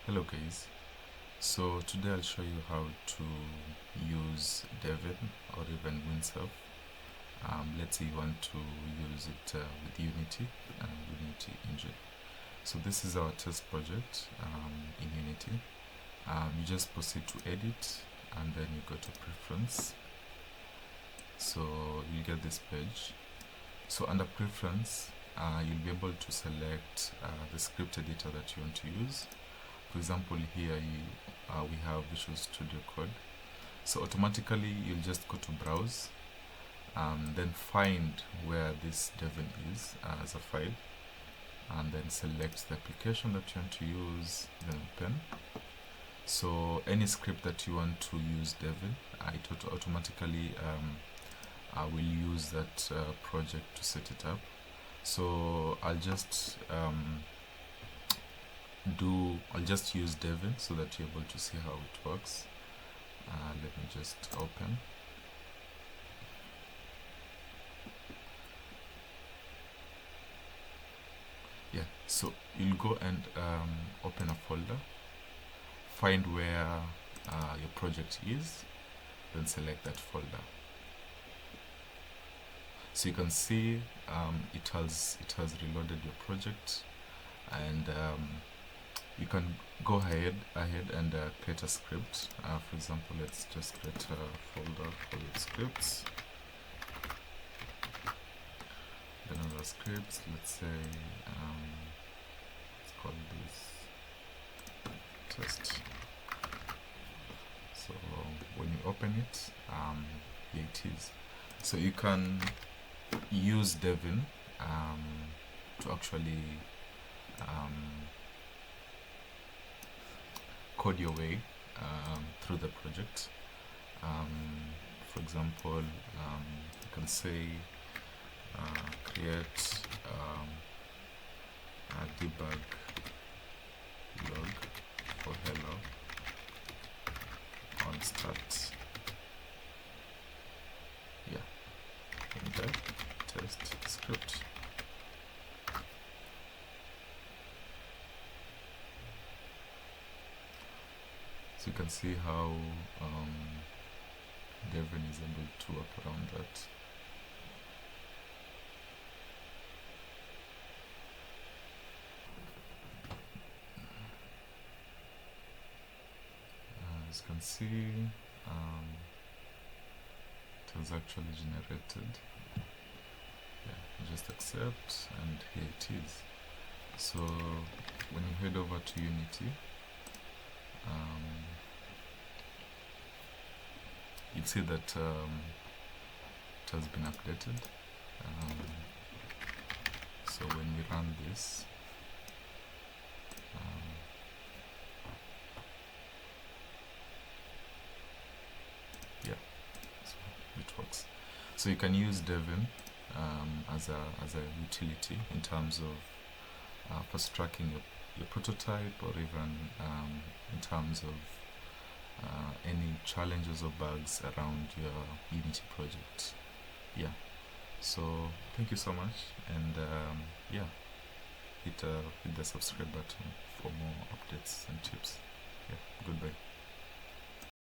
Hello guys, so today I'll show you how to use Devin or even Windsurf. Let's say you want to use it with Unity engine. So this is our test project in Unity. You just proceed to edit and then you go to preference. So you'll get this page. So under preference, you'll be able to select the script editor that you want to use. For example, here we have Visual Studio Code. So automatically you'll just go to browse, then find where this Devin is as a file, and then select the application that you want to use, then open. So any script that you want to use Devin, it automatically will use that project to set it up. So I'll just use Devin so that you're able to see how it works. Let me just open. Yeah, so you'll go and open a folder, find where your project is, then select that folder. So you can see it has reloaded your project, and you can go ahead and create a script. For example, let's just create a folder called scripts. Then under scripts, let's say let's call this test. So when you open it, here it is. So you can use Devin to actually code your way through the project. For example, you can say create a debug log for hello on start. Yeah, enter test script. So you can see how Devin is able to work around that. As you can see, it has actually generated. Yeah, just accept, and here it is. So when you head over to Unity, you'll see that it has been updated. So when we run this, yeah, so it works. So you can use Devin as a utility in terms of fast tracking your prototype, or even in terms of any challenges or bugs around your Unity project. Yeah, so thank you so much, and yeah, hit the subscribe button for more updates and tips. Yeah, goodbye.